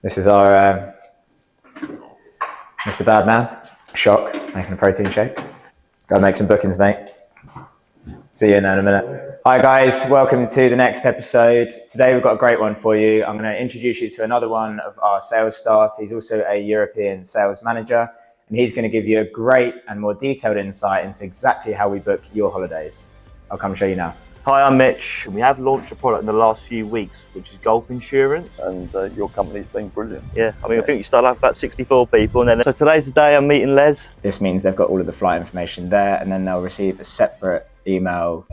This is our Mr. Badman, Shock, making a protein shake. Gotta make some bookings, mate. See you in there in a minute. Hi guys, welcome to the next episode. Today we've got a great one for you. I'm going to introduce you to another one of our sales staff. He's also a European sales manager, and he's going to give you a great and more detailed insight into exactly how we book your holidays. I'll come show you now. Hi, I'm Mitch. We have launched a product in the last few weeks, which is golf insurance. And your company's been brilliant. Yeah, I think we started off about 64 people. And then, so today's the day I'm meeting Les. This means they've got all of the flight information there, and then they'll receive a separate email.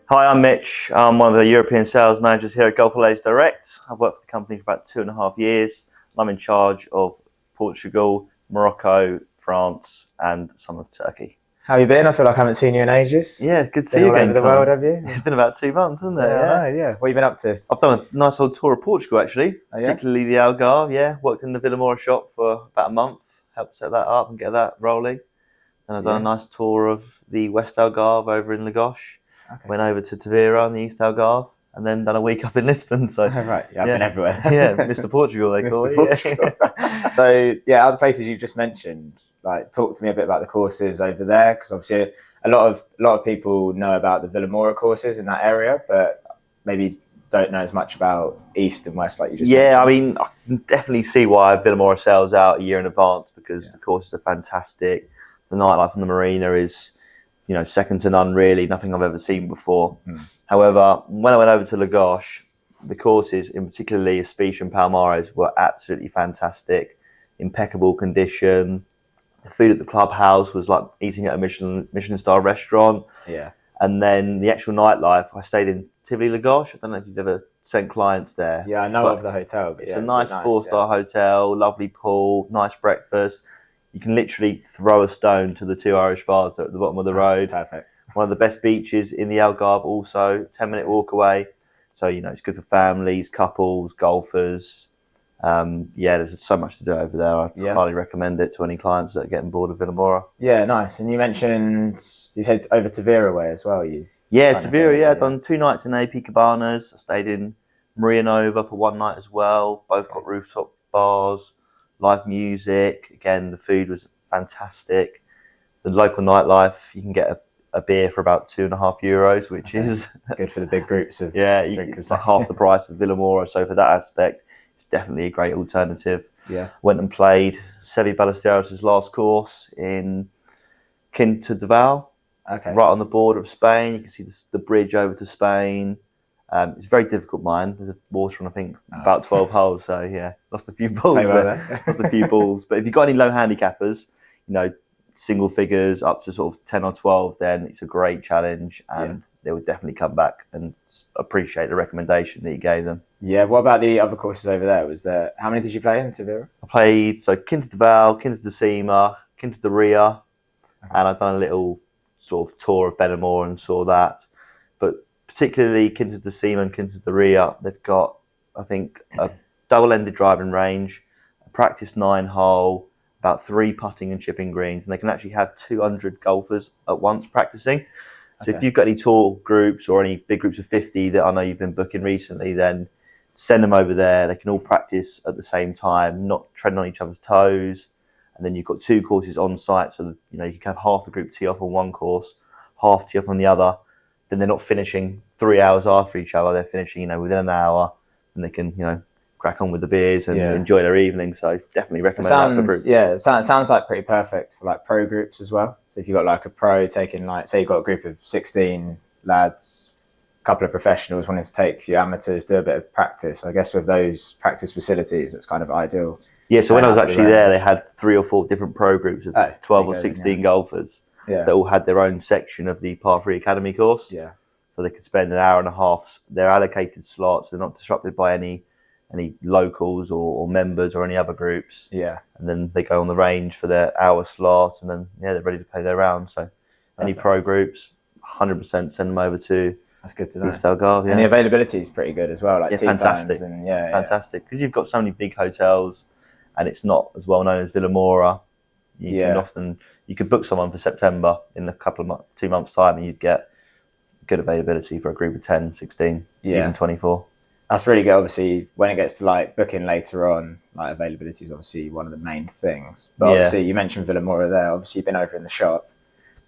Hi, I'm Mitch. I'm one of the European sales managers here at Golf Holidays Direct. I've worked for the company for about 2.5 years. I'm in charge of Portugal, Morocco, France, and some of Turkey. How have you been? I feel like I haven't seen you in ages. Yeah, good to see Been you all again. over the world, have you? It's been about 2 months, hasn't it? Yeah. What have you been up to? I've done a nice old tour of Portugal, actually, Oh, yeah? particularly the Algarve. Yeah, worked in the Vila Moura shop for about a month, helped set that up and get that rolling. And I've done a nice tour of the West Algarve over in Lagos. Okay. Went over to Tavira on the East Algarve, and then done a week up in Lisbon. So Oh, right, yeah, I've been everywhere. yeah, Mr. Portugal, they call Mr. it. Portugal. So, yeah, other places you've just mentioned, like, talk to me a bit about the courses over there, because obviously a lot of people know about the Vila Moura courses in that area, but maybe don't know as much about East and West like you just mentioned. I mean, I can definitely see why Vila Moura sells out a year in advance, because the courses are fantastic. The nightlife in the marina is, second to none, really. Nothing I've ever seen before. However, when I went over to Lagos, the courses, in particularly Especia and Palmares, were absolutely fantastic. Impeccable condition. The food at the clubhouse was like eating at a Michelin star restaurant. Yeah. And then the actual nightlife, I stayed in Tivoli Lagos. I don't know if you've ever sent clients there. Yeah, I know of the hotel. But it's yeah, a nice 4-star hotel, lovely pool, nice breakfast. You can literally throw a stone to the 2 Irish bars that are at the bottom of the road. Perfect. One of the best beaches in the Algarve also, 10-minute walk away. So, it's good for families, couples, golfers. There's so much to do over there. I highly recommend it to any clients that are getting bored of Vila Moura. Yeah, nice. And you said over to Tavira way as well. Tavira, I've done 2 nights in AP Cabanas. I stayed in Maria Nova for 1 night as well. Both got rooftop bars, live music. Again, the food was fantastic. The local nightlife, you can get a beer for about €2.50, which is good for the big groups of drinkers. It's like half the price of Vila Moura. So for that aspect, it's definitely a great alternative. Yeah. Went and played Seve Ballesteros' last course in Quinta de Val. Okay. Right on the border of Spain. You can see the bridge over to Spain. It's a very difficult mine. There's a water on, I think, about 12 holes. So, lost a few balls there. Lost a few balls. But if you've got any low handicappers, single figures up to sort of 10 or 12, then it's a great challenge. And they would definitely come back and appreciate the recommendation that you gave them. Yeah. What about the other courses over there? How many did you play in Tavira? I played, Quinta de Val, Quinta de Cima, Quinta de Ria. And I've done a little sort of tour of Benamor and saw that. But particularly Quinta de Cima and Quinta de Ria, they've got, I think, a double-ended driving range, a practice 9-hole, about 3 putting and chipping greens, and they can actually have 200 golfers at once practicing. So if you've got any tour groups or any big groups of 50 that I know you've been booking recently, then send them over there. They can all practice at the same time, not treading on each other's toes. And then you've got 2 courses on site, so that, you can have half the group tee off on one course, half tee off on the other. Then they're not finishing 3 hours after each other. They're finishing, within an hour, and they can, crack on with the beers and enjoy their evening. So definitely recommend that for groups. Yeah, it sounds like pretty perfect for like pro groups as well. So if you've got like a pro taking say you've got a group of 16 lads, a couple of professionals wanting to take a few amateurs, do a bit of practice. I guess with those practice facilities, it's kind of ideal. Yeah, so when I was actually there, they had 3 or 4 different pro groups of 12 or 16 golfers that all had their own section of the Par 3 Academy course. Yeah. So they could spend an hour and a half, their allocated slots. They're not disrupted by any locals or members or any other groups. Yeah. And then they go on the range for their hour slot, and then they're ready to play their round. So any pro groups, 100% send them over to That's good to know. East Algarve, yeah. And the availability is pretty good as well, like tea fantastic. times and Fantastic, because you've got so many big hotels, and it's not as well known as Villamora. You could book someone for September in a couple of 2 months' time, and you'd get good availability for a group of 10, 16, even 24. That's really good. Obviously, when it gets to like booking later on, like availability is obviously one of the main things. But obviously, you mentioned Villamora there. Obviously, you've been over in the shop.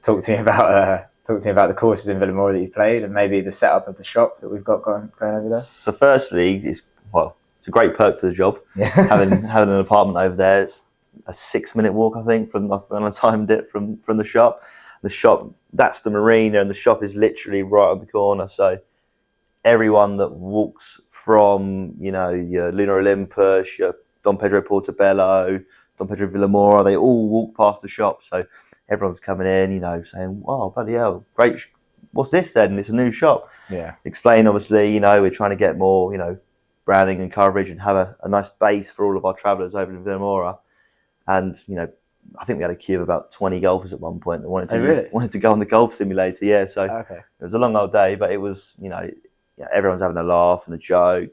Talk to me about the courses in Villamora that you played, and maybe the setup of the shop that we've got going over there. So, firstly, it's a great perk to the job. having an apartment over there. It's a 6-minute walk, I think, from when I timed it from the shop. The shop, that's the marina, and the shop is literally right on the corner. So everyone that walks from, your Luna Olympus, your Don Pedro Portobello, Don Pedro Villamora, they all walk past the shop. So everyone's coming in, saying, "Wow, bloody hell, great! What's this then?" And it's a new shop. Yeah. Explain, obviously, we're trying to get more, branding and coverage, and have a nice base for all of our travellers over in Villamora. And I think we had a queue of about 20 golfers at one point that wanted to go on the golf simulator. Yeah, so it was a long old day, but it was everyone's having a laugh and a joke.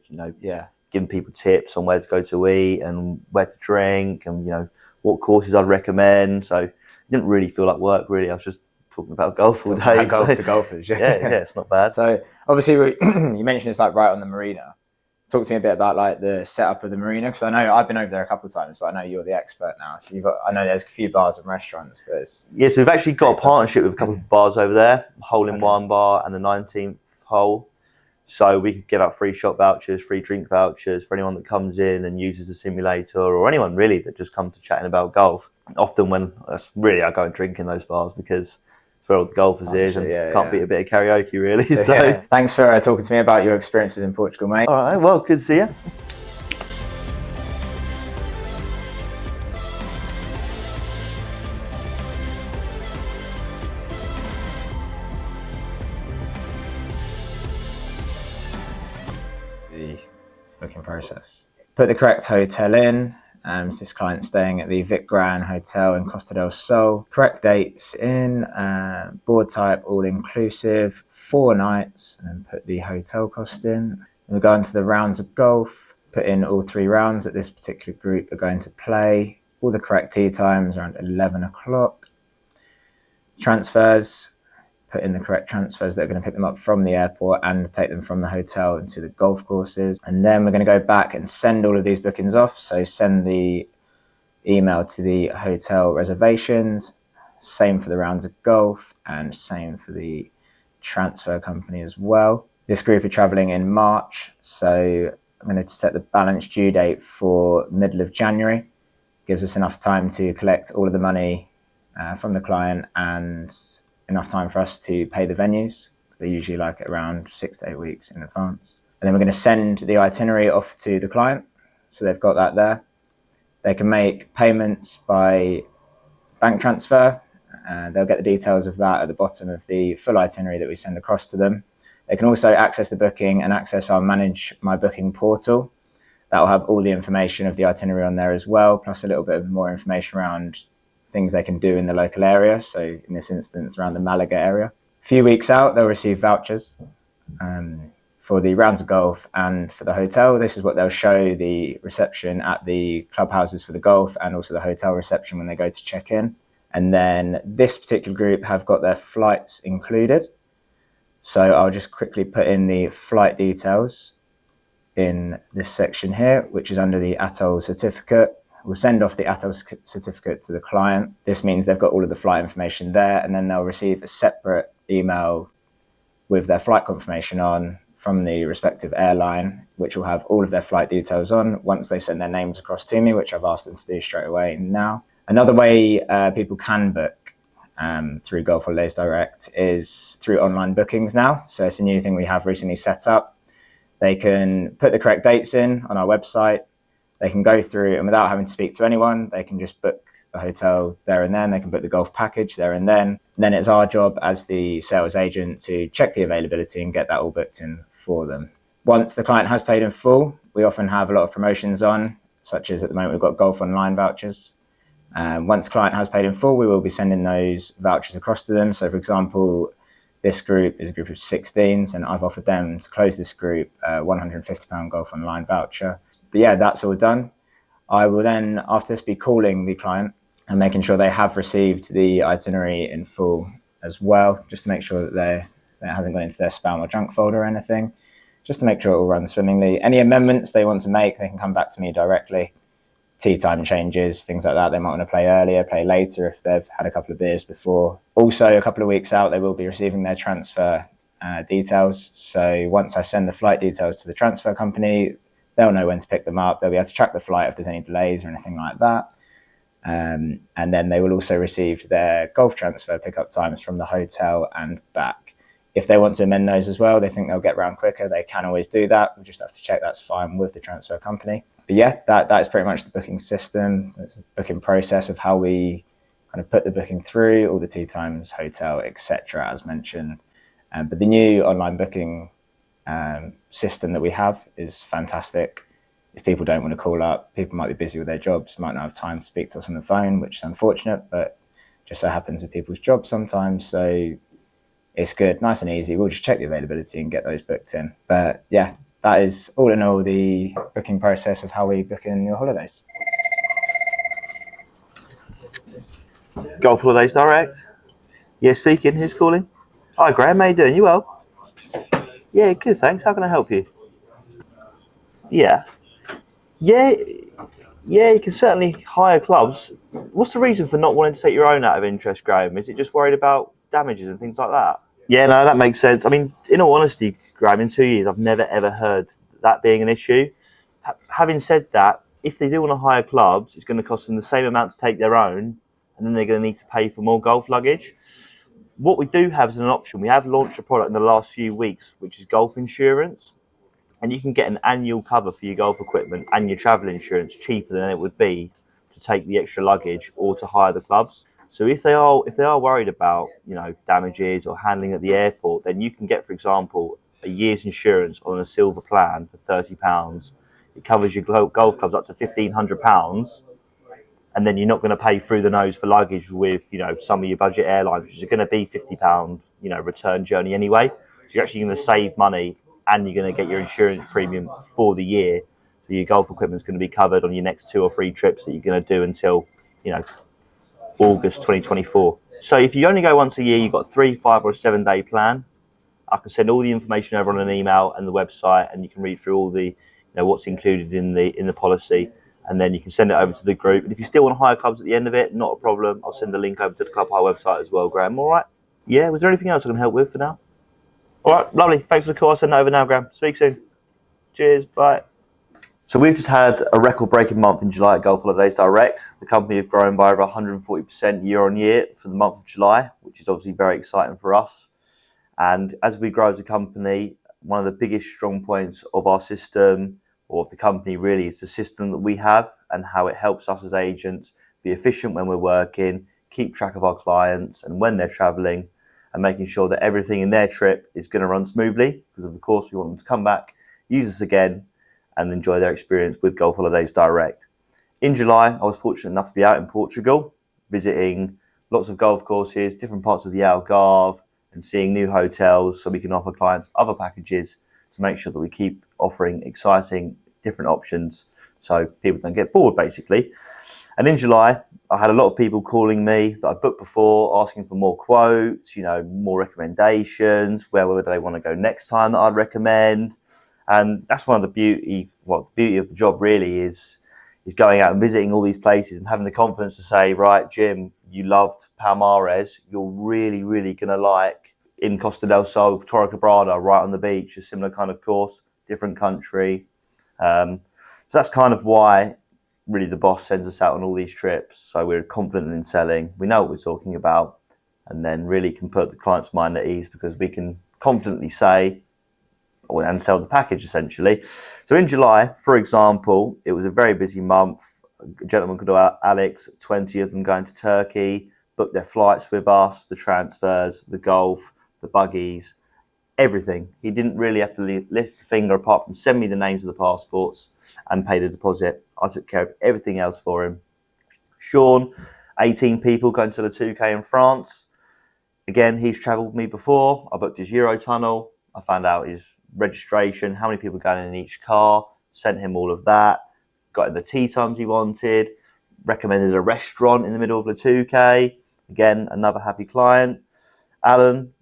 Giving people tips on where to go to eat and where to drink, and what courses I'd recommend. So it didn't really feel like work. Really, I was just talking about golf all day. Golf to golfers. Yeah, it's not bad. So obviously, you mentioned it's like right on the marina. Talk to me a bit about like the setup of the marina, because I know I've been over there a couple of times, but I know you're the expert now. So I know there's a few bars and restaurants, but so we've actually got a partnership with a couple of bars over there, Hole in One Bar and the 19th Hole. So we can give out free shop vouchers, free drink vouchers for anyone that comes in and uses the simulator, or anyone really that just comes to chatting about golf. Often I go and drink in those bars because it's where all the golfers is, and can't beat a bit of karaoke really. So thanks for talking to me about your experiences in Portugal, mate. All right, well, good to see you. The booking process. Put the correct hotel in. This client's staying at the Vic Gran Hotel in Costa del Sol. Correct dates in, board type all inclusive, 4 nights, and then put the hotel cost in. And we go into the rounds of golf, put in all 3 rounds that this particular group are going to play. All the correct tee times around 11 o'clock. Transfers, put in the correct transfers that are going to pick them up from the airport and take them from the hotel into the golf courses. And then we're going to go back and send all of these bookings off. So send the email to the hotel reservations, same for the rounds of golf, and same for the transfer company as well. This group are traveling in March, so I'm going to set the balance due date for middle of January. Gives us enough time to collect all of the money from the client, and enough time for us to pay the venues, because they usually like it around 6 to 8 weeks in advance. And then we're going to send the itinerary off to the client, so they've got that there. They can make payments by bank transfer. They'll get the details of that at the bottom of the full itinerary that we send across to them. They can also access the booking and access our Manage My Booking portal. That will have all the information of the itinerary on there as well, plus a little bit of more information around things they can do in the local area. So in this instance, around the Malaga area. A few weeks out, they'll receive vouchers for the rounds of golf and for the hotel. This is what they'll show the reception at the clubhouses for the golf, and also the hotel reception when they go to check in. And then this particular group have got their flights included. So I'll just quickly put in the flight details in this section here, which is under the ATOL certificate. We'll send off the ATOL certificate to the client. This means they've got all of the flight information there, and then they'll receive a separate email with their flight confirmation on from the respective airline, which will have all of their flight details on once they send their names across to me, which I've asked them to do straight away now. Another way people can book through Golf Holidays Direct is through online bookings now. So it's a new thing we have recently set up. They can put the correct dates in on our website. They can go through, and without having to speak to anyone, they can just book the hotel there and then. They can book the golf package there and then. And then it's our job as the sales agent to check the availability and get that all booked in for them. Once the client has paid in full, we often have a lot of promotions on, such as at the moment we've got golf online vouchers. Once the client has paid in full, we will be sending those vouchers across to them. So for example, This group is a group of 16s, and I've offered them to close this group a £150 golf online voucher. But yeah, that's all done. I will then, after this, be calling the client and making sure they have received the itinerary in full as well, just to make sure that it hasn't gone into their spam or junk folder or anything, just to make sure it all runs swimmingly. Any amendments they want to make, they can come back to me directly. Tea time changes, things like that. They might want to play earlier, play later if they've had a couple of beers before. Also, a couple of weeks out, they will be receiving their transfer details. So once I send the flight details to the transfer company, they'll know when to pick them up. They'll be able to track the flight if there's any delays or anything like that. And then they will also receive their golf transfer pickup times from the hotel and back. If they want to amend those as well, they think they'll get round quicker, they can always do that. We just have to check that's fine with the transfer company. But yeah, that is pretty much the booking system. That's the booking process of how we kind of put the booking through, all the tea times, hotel, etc., as mentioned. But the new online booking system that we have is fantastic. If people don't want to call up, people might be busy with their jobs, might not have time to speak to us on the phone, which is unfortunate, but just so happens with people's jobs sometimes. So it's good, nice and easy. We'll just check the availability and get those booked in. But yeah, that is all in all the booking process of how we book in your holidays. Golf Holidays Direct. Yeah, speaking. Who's calling? Hi, Graham. How you doing? You well? Yeah, good. Thanks. How can I help you? Yeah. Yeah. Yeah, you can certainly hire clubs. What's the reason for not wanting to take your own out of interest, Graham? Is it just worried about damages and things like that? Yeah, no, that makes sense. I mean, in all honesty, Graham, in 2 years, I've never ever heard that being an issue. Having said that, if they do want to hire clubs, it's going to cost them the same amount to take their own, and then they're going to need to pay for more golf luggage. What we do have as an option, we have launched a product in the last few weeks, which is golf insurance. And you can get an annual cover for your golf equipment and your travel insurance cheaper than it would be to take the extra luggage or to hire the clubs. So if they are worried about, damages or handling at the airport, then you can get, for example, a year's insurance on a silver plan for £30. It covers your golf clubs up to £1,500, and then you're not going to pay through the nose for luggage with, some of your budget airlines, which is going to be £50, return journey anyway. So you're actually going to save money, and you're going to get your insurance premium for the year. So your golf equipment is going to be covered on your next 2 or 3 trips that you're going to do until, August 2024. So if you only go once a year, you've got a 3, 5 or a 7-day plan. I can send all the information over on an email and the website, and you can read through all the, what's included in the policy, and then you can send it over to the group. And if you still want to hire clubs at the end of it, not a problem. I'll send a link over to the Club Hire website as well, Graham. All right? Yeah, was there anything else I can help with for now? All right, lovely. Thanks for the call. I'll send it over now, Graham. Speak soon. Cheers. Bye. So we've just had a record-breaking month in July at Golf Holidays Direct. The company have grown by over 140% year on year for the month of July, which is obviously very exciting for us. And as we grow as a company, one of the biggest strong points of our system, or of the company really, is the system that we have and how it helps us as agents be efficient when we're working, keep track of our clients and when they're traveling, and making sure that everything in their trip is going to run smoothly, because of course we want them to come back, use us again, and enjoy their experience with Golf Holidays Direct. In July, I was fortunate enough to be out in Portugal, visiting lots of golf courses, different parts of the Algarve, and seeing new hotels so we can offer clients other packages to make sure that we keep offering exciting different options so people don't get bored, basically. And in July, I had a lot of people calling me that I booked before, asking for more quotes, more recommendations, where would they want to go next time that I'd recommend. And that's one of the beauty of the job really is going out and visiting all these places and having the confidence to say, right, Jim, you loved Palmares, you're really, really going to like in Costa del Sol, Torre Quebrada, right on the beach, a similar kind of course, different country. So that's kind of why really the boss sends us out on all these trips. So we're confident in selling, we know what we're talking about, and then really can put the client's mind at ease because we can confidently say and sell the package essentially. So in July, for example, it was a very busy month. A gentleman called Alex, 20 of them going to Turkey, booked their flights with us, the transfers, the golf, the buggies, everything. He didn't really have to lift a finger apart from send me the names of the passports and pay the deposit. I took care of everything else for him. Sean, 18 people going to the 2K in France. Again, he's travelled with me before. I booked his Eurotunnel. I found out his registration, how many people going in each car, sent him all of that, got him the tea times he wanted, recommended a restaurant in the middle of the 2K. Again, another happy client. Alan,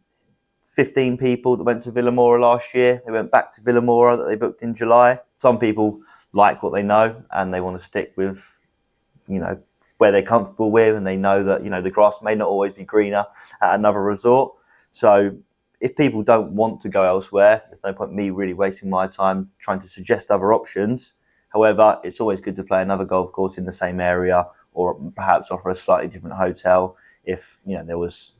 15 people that went to Villamora last year. They went back to Villamora that they booked in July. Some people like what they know and they want to stick with, where they're comfortable with, and they know that, the grass may not always be greener at another resort. So if people don't want to go elsewhere, there's no point me really wasting my time trying to suggest other options. However, it's always good to play another golf course in the same area, or perhaps offer a slightly different hotel if there was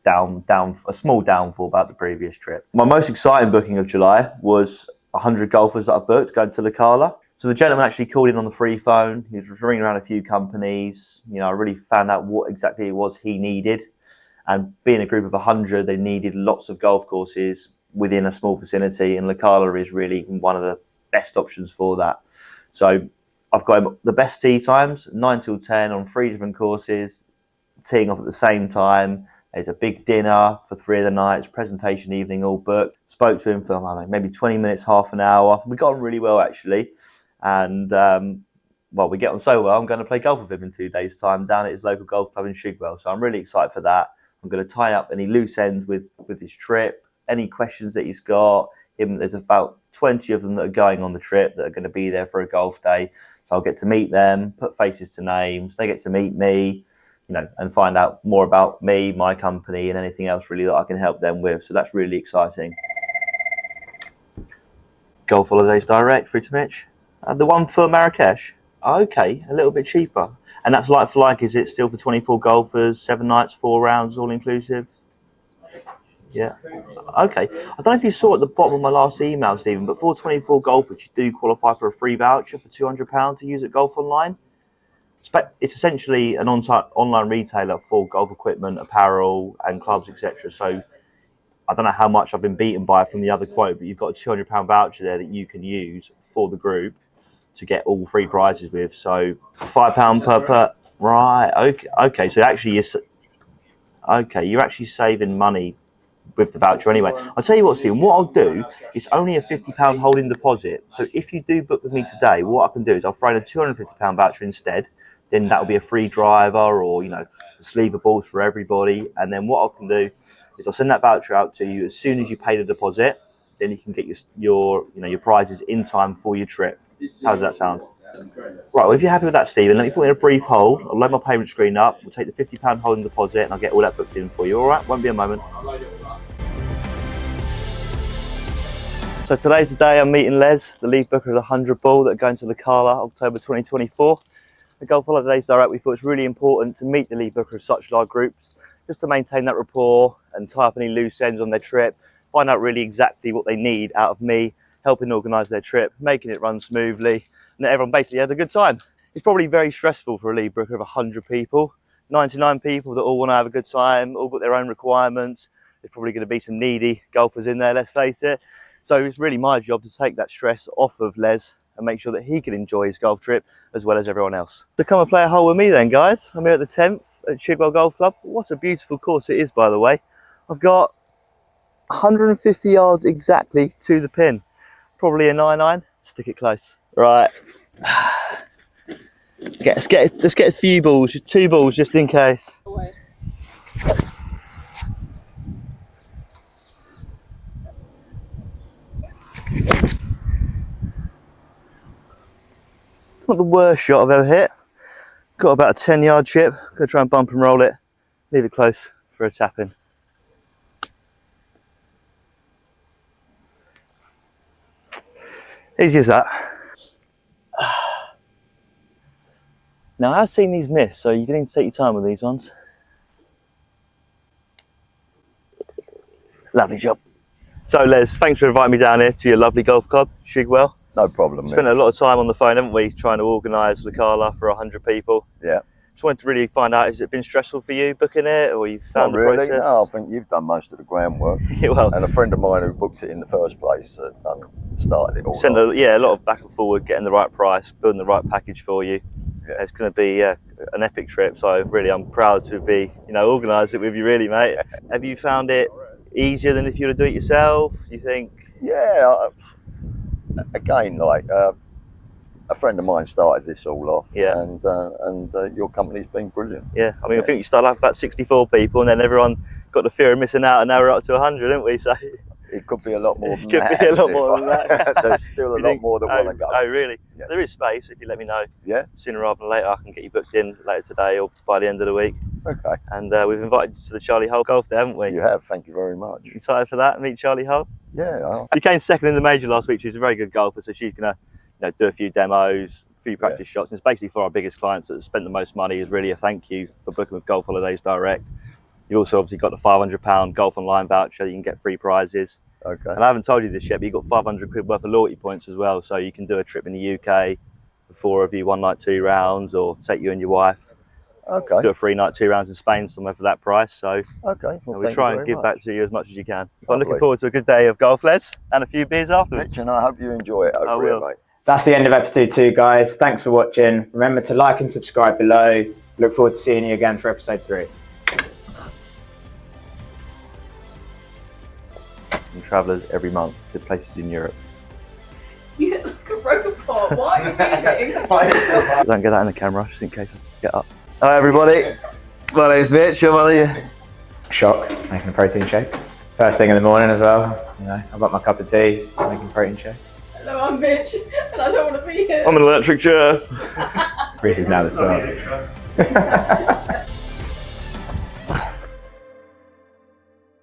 a small downfall about the previous trip. My most exciting booking of July was 100 golfers that I booked going to La Cala. So the gentleman actually called in on the free phone. He was ringing around a few companies. I really found out what exactly it was he needed. And being a group of 100, they needed lots of golf courses within a small vicinity. And La Cala is really one of the best options for that. So I've got the best tee times, 9 till 10 on 3 different courses, teeing off at the same time. There's a big dinner for 3 of the nights, presentation evening all booked. Spoke to him for, I don't know, maybe 20 minutes, half an hour. We got on really well, actually. And, we get on so well, I'm going to play golf with him in 2 days' time down at his local golf club in Shigwell. So I'm really excited for that. I'm going to tie up any loose ends with his trip, any questions that he's got. There's about 20 of them that are going on the trip that are going to be there for a golf day. So I'll get to meet them, put faces to names. They get to meet me, and find out more about me, my company, and anything else really that I can help them with. So that's really exciting. Golf Holidays Direct, through to Mitch. The one for Marrakech? Okay, a little bit cheaper. And that's like for like, is it still for 24 golfers, 7 nights, 4 rounds, all inclusive? Yeah. Okay. I don't know if you saw at the bottom of my last email, Stephen, but for 24 golfers, you do qualify for a free voucher for £200 to use at Golf Online. It's essentially an online retailer for golf equipment, apparel, and clubs, etc. So I don't know how much I've been beaten by from the other quote, but you've got a £200 voucher there that you can use for the group to get all 3 prizes with. So £5 per. Right. Okay. So actually, you're actually saving money with the voucher anyway. I'll tell you what, Stephen, what I'll do is only a £50 holding deposit. So if you do book with me today, what I can do is I'll throw in a £250 voucher instead. Then that'll be a free driver or, a sleeve of balls for everybody. And then what I can do is I'll send that voucher out to you as soon as you pay the deposit. Then you can get your prizes in time for your trip. How does that sound? Right, well, if you're happy with that, Stephen, let me put in a brief hold. I'll load my payment screen up. We'll take the £50 holding deposit and I'll get all that booked in for you. All right? Won't be a moment. So today's the day I'm meeting Les, the lead booker of the 100 ball that are going to La Cala, October 2024. The Golf Holidays Direct, we thought it's really important to meet the lead booker of such large groups, just to maintain that rapport and tie up any loose ends on their trip, find out really exactly what they need out of me, helping organise their trip, making it run smoothly, and that everyone basically had a good time. It's probably very stressful for a lead booker of 100 people, 99 people that all want to have a good time, all got their own requirements. There's probably going to be some needy golfers in there, let's face it. So it's really my job to take that stress off of Les and make sure that he can enjoy his golf trip as well as everyone else. So come and play a hole with me then, guys. I'm here at the 10th at Shigwell Golf Club. What a beautiful course it is, by the way. I've got 150 yards exactly to the pin. Probably a 9-iron. Stick it close. Right. Let's get a few balls, just 2 balls just in case. Not the worst shot I've ever hit. Got about a 10-yard chip. Gonna try and bump and roll it. Leave it close for a tap in. Easy as that. Now I've seen these miss, so you need to take your time with these ones. Lovely job. So Les, thanks for inviting me down here to your lovely golf club, Shigwell. No problem. Spent a lot of time on the phone, haven't we, trying to organise La Cala for 100 people. Yeah. Just wanted to really find out, has it been stressful for you booking it, or you found Not the really. process? No, I think you've done most of the groundwork. Yeah, well, And a friend of mine who booked it in the first place started it all. a lot of back and forward, getting the right price, building the right package for you. Yeah. It's going to be an epic trip. So really, I'm proud to be, organised it with you, really, mate. Have you found it easier than if you were to do it yourself? You think? Yeah. Again, like a friend of mine started this all off, Yeah. and your company's been brilliant. Yeah. I mean, I think you started off with about 64 people, and then everyone got the fear of missing out, and now we're up to 100, aren't we? So It could be a lot more than Could that. be a lot actually, more than that. There's still a lot more that want to go. Oh, really? Yeah. There is space. If you let me know Yeah. sooner rather than later, I can get you booked in later today or by the end of the week. Okay. And we've invited you to the Charlie Hull Golf Day, haven't we? You have. Thank you very much. Excited for that? Meet Charlie Hull? Yeah. She came second in the major last week. She's a very good golfer, so she's going to do a few demos, a few practice shots. And it's basically for our biggest clients that have spent the most money. Is really a thank you for booking with Golf Holidays Direct. You've also obviously got the £500 golf online voucher. You can get free prizes. Okay. And I haven't told you this yet, but you've got 500 quid worth of loyalty points as well. So you can do a trip in the UK, for 4 of you, 1 night, 2 rounds, or take you and your wife. Okay. Do a 3 night, 2 rounds in Spain somewhere for that price. So Okay. Well, we'll try and give back to you as much as you can. I'm looking Lovely. forward to a good day of golf, Les, and a few beers afterwards. Mitch, and I hope you enjoy it. I Over here, will. mate. That's the end of episode 2, guys. Thanks for watching. Remember to like and subscribe below. Look forward to seeing you again for episode 3. And travellers every month to places in Europe. You look like a robot. Why are you moving? Don't get that in the camera, just in case I get up. Hi everybody, my name's Mitch. I'm one of you. Shock, making a protein shake. First thing in the morning as well. I've got my cup of tea, making a protein shake. Hello, I'm Mitch, and I don't want to be here. I'm an electric chair. Reese is now the star.